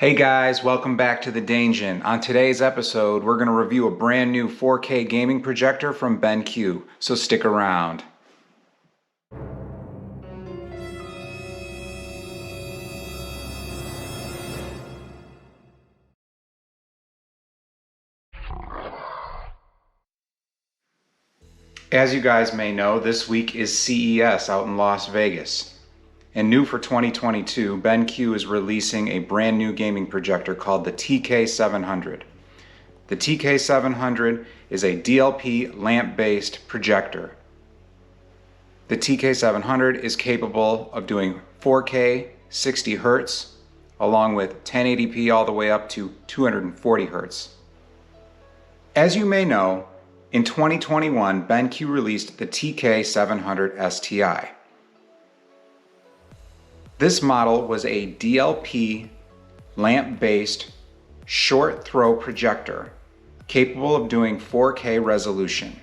Hey guys, welcome back to the Daingeon. On today's episode, we're going to review a brand new 4K gaming projector from BenQ, so stick around. As you guys may know, this week is CES out in Las Vegas. And new for 2022, BenQ is releasing a brand new gaming projector called the TK700. The TK700 is a DLP lamp-based projector. The TK700 is capable of doing 4K 60 Hz along with 1080p all the way up to 240 Hz. As you may know, in 2021, BenQ released the TK700 STI. This model was a DLP lamp-based short throw projector capable of doing 4K resolution.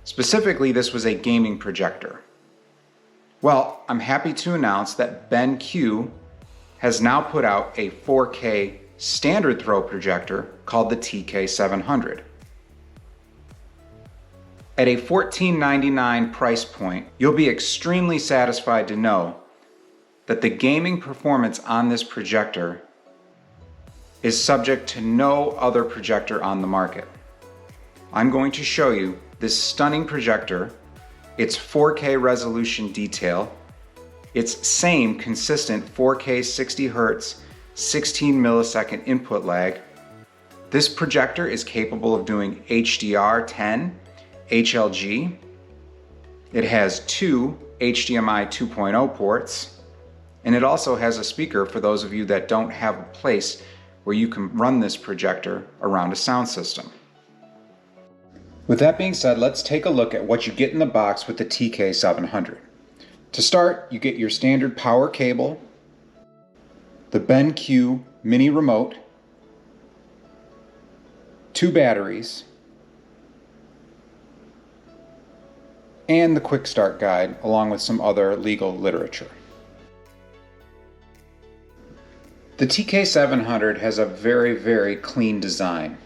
Specifically, this was a gaming projector. Well, I'm happy to announce that BenQ has now put out a 4K standard throw projector called the TK700. At a $14.99 price point, you'll be extremely satisfied to know that the gaming performance on this projector is subject to no other projector on the market. I'm going to show you this stunning projector, its 4K resolution detail, its same consistent 4K 60 Hz, 16 millisecond input lag. This projector is capable of doing HDR10, HLG. It has two HDMI 2.0 ports. And it also has a speaker for those of you that don't have a place where you can run this projector around a sound system. With that being said, let's take a look at what you get in the box with the TK700. To start, you get your standard power cable, the BenQ mini remote, two batteries, and the quick start guide along with some other legal literature. The TK700 has a very clean design.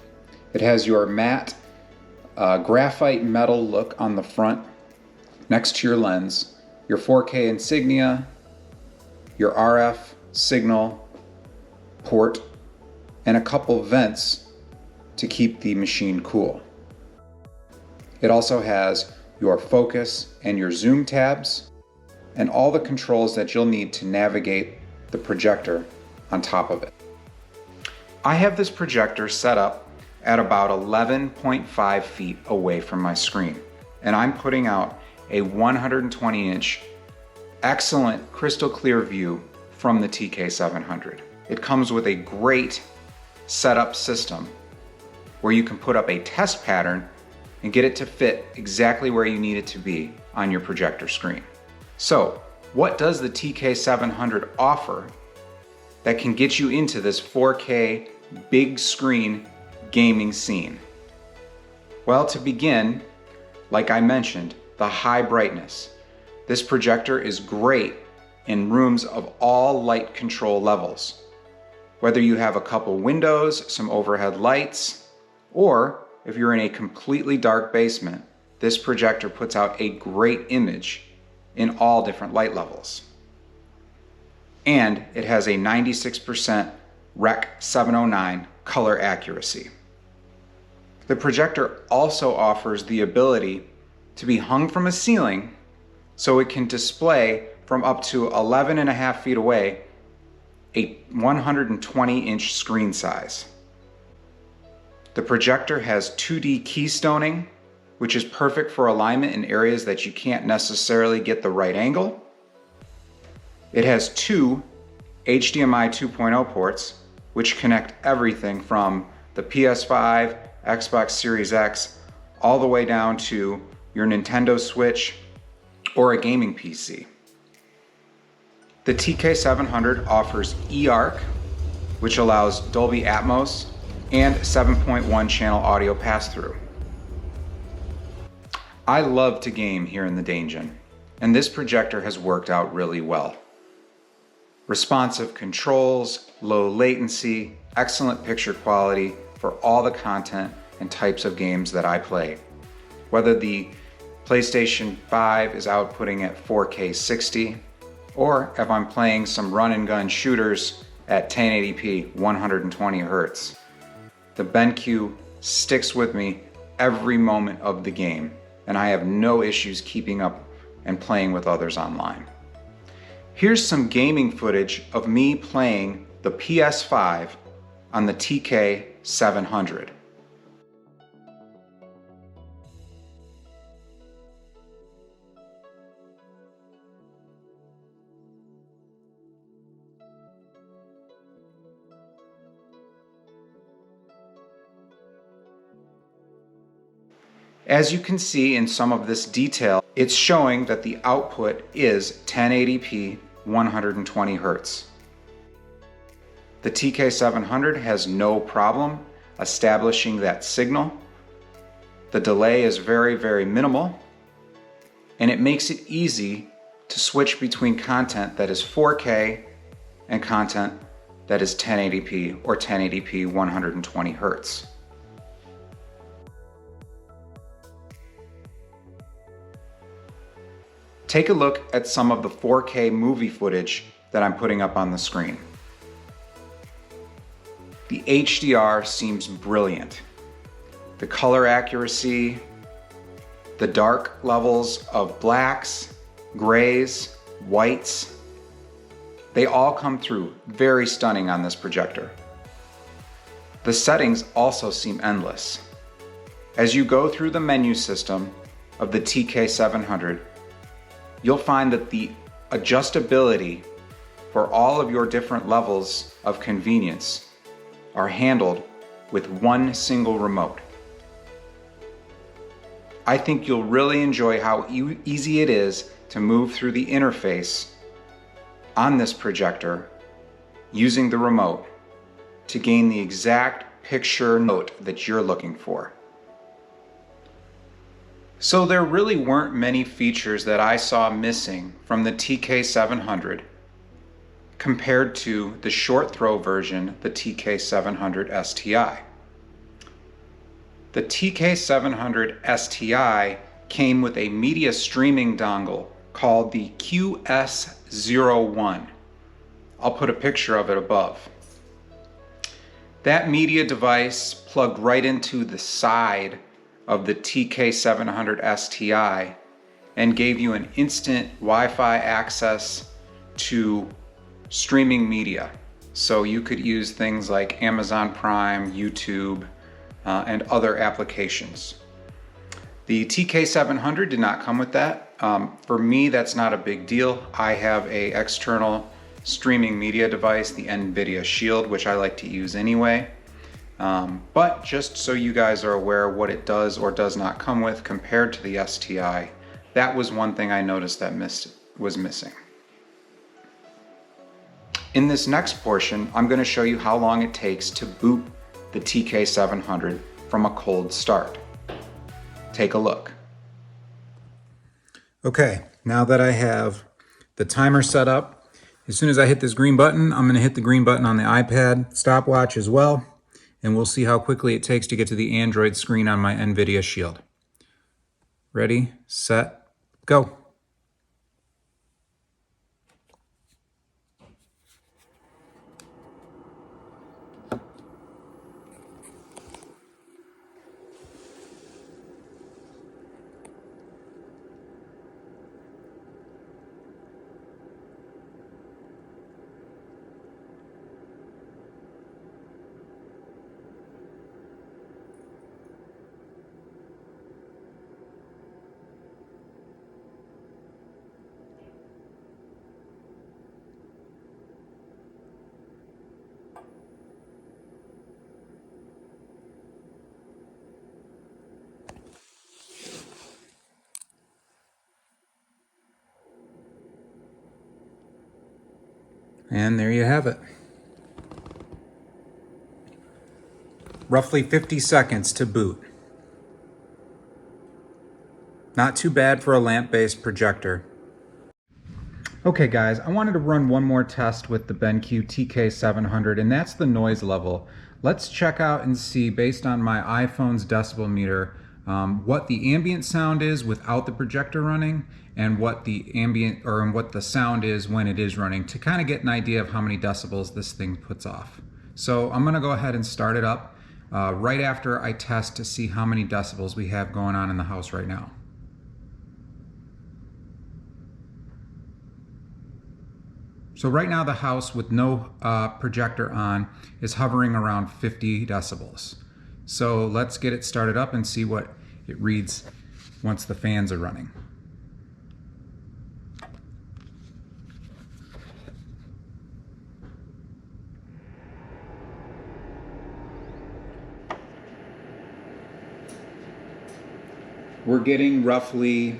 It has your matte graphite metal look on the front next to your lens, your 4K insignia, your RF signal port, and a couple vents to keep the machine cool. It also has your focus and your zoom tabs and all the controls that you'll need to navigate the projector on top of it. I have this projector set up at about 11.5 feet away from my screen, and I'm putting out a 120-inch excellent crystal clear view from the TK700. It comes with a great setup system where you can put up a test pattern and get it to fit exactly where you need it to be on your projector screen. So, what does the TK700 offer that can get you into this 4K big screen gaming scene? Well, to begin, like I mentioned, the high brightness. This projector is great in rooms of all light control levels. Whether you have a couple windows, some overhead lights, or if you're in a completely dark basement, this projector puts out a great image in all different light levels. And it has a 96% Rec 709 color accuracy. The projector also offers the ability to be hung from a ceiling so it can display from up to 11.5 feet away a 120-inch screen size. The projector has 2D keystoning, which is perfect for alignment in areas that you can't necessarily get the right angle. It has two HDMI 2.0 ports, which connect everything from the PS5, Xbox Series X, all the way down to your Nintendo Switch or a gaming PC. The TK700 offers eARC, which allows Dolby Atmos and 7.1 channel audio pass-through. I love to game here in the Daingeon, and this projector has worked out really well. responsive controls, low latency, excellent picture quality for all the content and types of games that I play. Whether the PlayStation 5 is outputting at 4K 60, or if I'm playing some run and gun shooters at 1080p 120 Hz. The BenQ sticks with me every moment of the game, and I have no issues keeping up and playing with others online. Here's some gaming footage of me playing the PS5 on the TK700. As you can see in some of this detail, it's showing that the output is 1080p 120 Hz. The TK700 has no problem establishing that signal. The delay is very, very minimal, and it makes it easy to switch between content that is 4K and content that is 1080p or 1080p 120 Hz. Take a look at some of the 4K movie footage that I'm putting up on the screen. The HDR seems brilliant. The color accuracy, the dark levels of blacks, grays, whites, they all come through very stunning on this projector. The settings also seem endless. As you go through the menu system of the TK700, you'll find that the adjustability for all of your different levels of convenience are handled with one single remote. I think you'll really enjoy how easy it is to move through the interface on this projector using the remote to gain the exact picture note that you're looking for. So there really weren't many features that I saw missing from the TK700 compared to the short throw version, the TK700 STI. The TK700 STI came with a media streaming dongle called the QS01. I'll put a picture of it above. That media device plugged right into the side of the TK700 STI and gave you an instant Wi-Fi access to streaming media. So you could use things like Amazon Prime, YouTube, and other applications. The TK700 did not come with that. For me, that's not a big deal. I have an external streaming media device, the NVIDIA Shield, which I like to use anyway. But just so you guys are aware what it does or does not come with compared to the STI, that was one thing I noticed that was missing. In this next portion, I'm going to show you how long it takes to boot the TK700 from a cold start. Take a look. Okay, now that I have the timer set up, as soon as I hit this green button, I'm going to hit the green button on the iPad stopwatch as well. And we'll see how quickly it takes to get to the Android screen on my NVIDIA Shield. Ready, set, go. And there you have it. Roughly 50 seconds to boot. Not too bad for a lamp-based projector. Okay guys, I wanted to run one more test with the BenQ TK700, and that's the noise level. Let's check out and see, based on my iPhone's decibel meter, what the ambient sound is without the projector running, and what the what the sound is when it is running, to kind of get an idea of how many decibels this thing puts off. So I'm gonna go ahead and start it up right after I test to see how many decibels we have going on in the house right now. So right now the house with no projector on is hovering around 50 decibels. So let's get it started up and see what it reads once the fans are running. We're getting roughly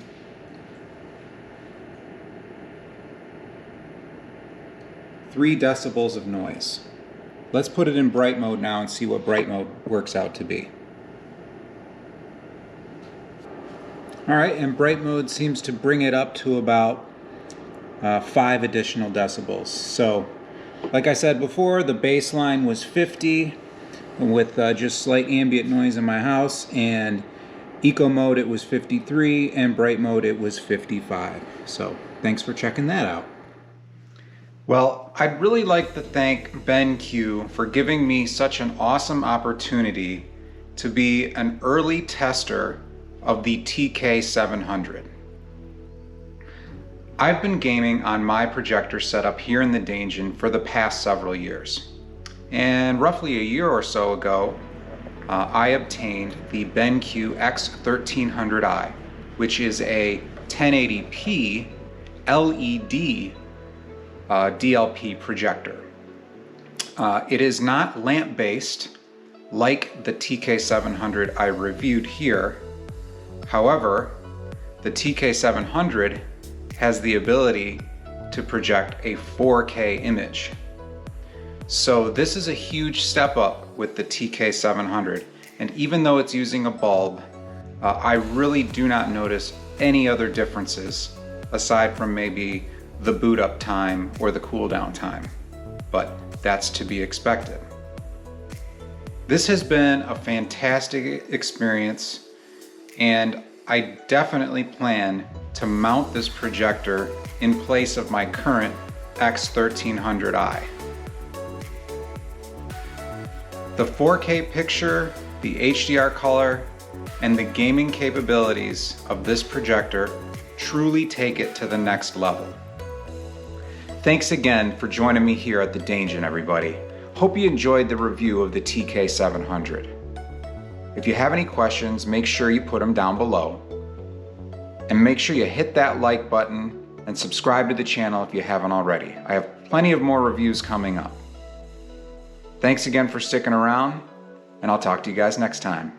3 decibels of noise. Let's put it in bright mode now and see what bright mode works out to be. Alright, and bright mode seems to bring it up to about 5 additional decibels. So, like I said before, the baseline was 50 with just slight ambient noise in my house, and eco mode it was 53, and bright mode it was 55. So, thanks for checking that out. Well, I'd really like to thank BenQ for giving me such an awesome opportunity to be an early tester of the TK700. I've been gaming on my projector setup here in the Daingeon for the past several years. And roughly a year or so ago, I obtained the BenQ X1300i, which is a 1080p LED DLP projector. It is not lamp-based like the TK700 I reviewed here. However, the TK700 has the ability to project a 4K image. So this is a huge step up with the TK700, and even though it's using a bulb, I really do not notice any other differences aside from maybe the boot up time or the cool down time, but that's to be expected. This has been a fantastic experience, and I definitely plan to mount this projector in place of my current X1300i. The 4K picture, the HDR color, and the gaming capabilities of this projector truly take it to the next level. Thanks again for joining me here at the Daingeon, everybody. Hope you enjoyed the review of the TK700. If you have any questions, make sure you put them down below. And make sure you hit that like button and subscribe to the channel if you haven't already. I have plenty of more reviews coming up. Thanks again for sticking around, and I'll talk to you guys next time.